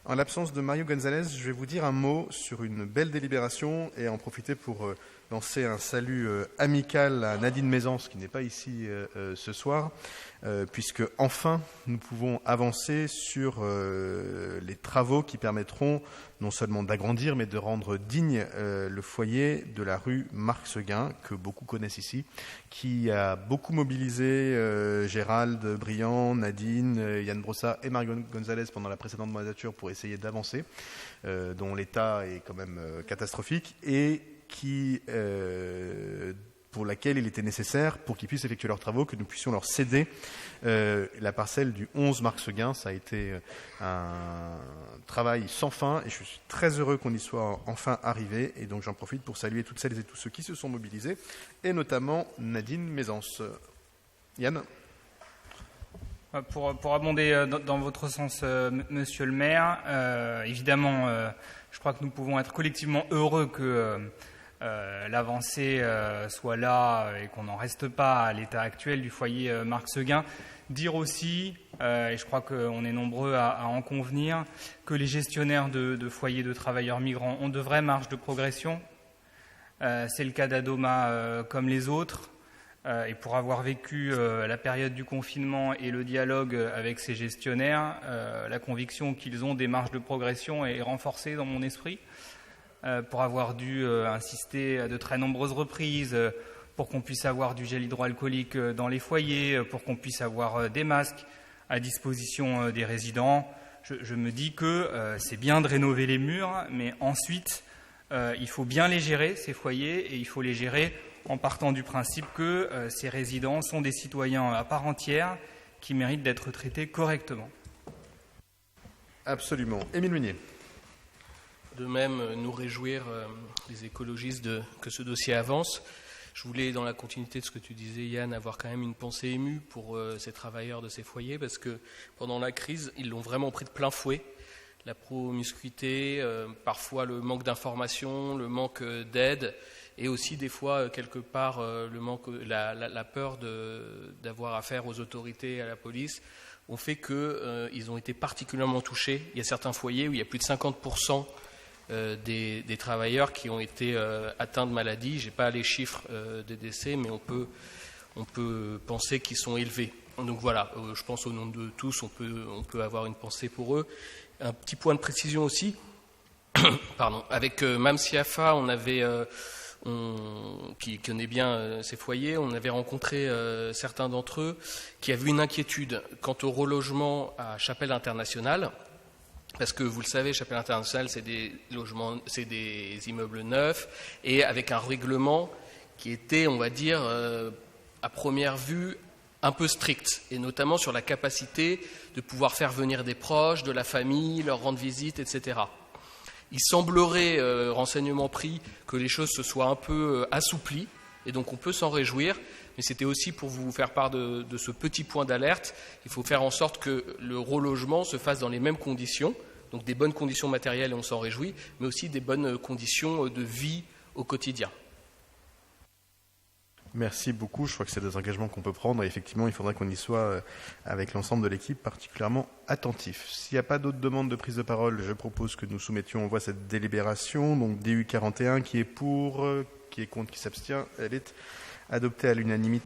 En l'absence de Mario Gonzalez, je vais vous dire un mot sur une belle délibération et en profiter pour lancer un salut amical à Nadine Mézance, qui n'est pas ici ce soir, puisque enfin nous pouvons avancer sur les travaux qui permettront non seulement d'agrandir, mais de rendre digne le foyer de la rue Marc-Seguin, que beaucoup connaissent ici, qui a beaucoup mobilisé Gérald Briand, Nadine, Yann Brossard et Mario Gonzalez pendant la précédente mandature pour essayer d'avancer, dont l'état est quand même catastrophique, et pour laquelle il était nécessaire, pour qu'ils puissent effectuer leurs travaux, que nous puissions leur céder la parcelle du 11 Marc-Seguin. Ça a été un travail sans fin et je suis très heureux qu'on y soit enfin arrivé. Et donc j'en profite pour saluer toutes celles et tous ceux qui se sont mobilisés, et notamment Nadine Mézance. Yann ? Pour abonder dans votre sens, monsieur le maire, évidemment, je crois que nous pouvons être collectivement heureux que l'avancée soit là et qu'on n'en reste pas à l'état actuel du foyer Marc-Seguin. Dire aussi, et je crois qu'on est nombreux à en convenir, que les gestionnaires de foyers de travailleurs migrants ont de vraies marges de progression. C'est le cas d'Adoma comme les autres. Et pour avoir vécu la période du confinement et le dialogue avec ces gestionnaires, la conviction qu'ils ont des marges de progression est renforcée dans mon esprit. Pour avoir dû insister à de très nombreuses reprises pour qu'on puisse avoir du gel hydroalcoolique dans les foyers, pour qu'on puisse avoir des masques à disposition des résidents. Je me dis que c'est bien de rénover les murs, mais ensuite, il faut bien les gérer, ces foyers, et il faut les gérer en partant du principe que ces résidents sont des citoyens à part entière qui méritent d'être traités correctement. Absolument. Émile Meunier. De même, nous réjouir, les écologistes, que ce dossier avance. Je voulais, dans la continuité de ce que tu disais, Yann, avoir quand même une pensée émue pour ces travailleurs de ces foyers, parce que pendant la crise, ils l'ont vraiment pris de plein fouet. La promiscuité, parfois le manque d'information, le manque d'aide, et aussi des fois, quelque part, la peur d'avoir affaire aux autorités, à la police, ont fait qu'ils ont été particulièrement touchés. Il y a certains foyers où il y a plus de 50% des travailleurs qui ont été atteints de maladies. Je n'ai pas les chiffres des décès, mais on peut penser qu'ils sont élevés. Donc voilà, je pense au nom de tous, on peut avoir une pensée pour eux. Un petit point de précision aussi. Pardon. Avec Mme Siafa, qui connaît bien ces foyers, on avait rencontré certains d'entre eux qui avaient une inquiétude quant au relogement à Chapelle Internationale. Parce que vous le savez, Chapelle Internationale, c'est des logements, c'est des immeubles neufs, et avec un règlement qui était, on va dire, à première vue, un peu strict, et notamment sur la capacité de pouvoir faire venir des proches, de la famille, leur rendre visite, etc. Il semblerait, renseignement pris, que les choses se soient un peu assouplies, et donc on peut s'en réjouir, mais c'était aussi pour vous faire part de ce petit point d'alerte. Il faut faire en sorte que le relogement se fasse dans les mêmes conditions, donc des bonnes conditions matérielles, et on s'en réjouit, mais aussi des bonnes conditions de vie au quotidien. Merci beaucoup. Je crois que c'est des engagements qu'on peut prendre, et effectivement, il faudra qu'on y soit avec l'ensemble de l'équipe particulièrement attentif. S'il n'y a pas d'autres demandes de prise de parole, je propose que nous soumettions en voie cette délibération. Donc DU 41, qui est pour, qui est contre, qui s'abstient, elle est adoptée à l'unanimité.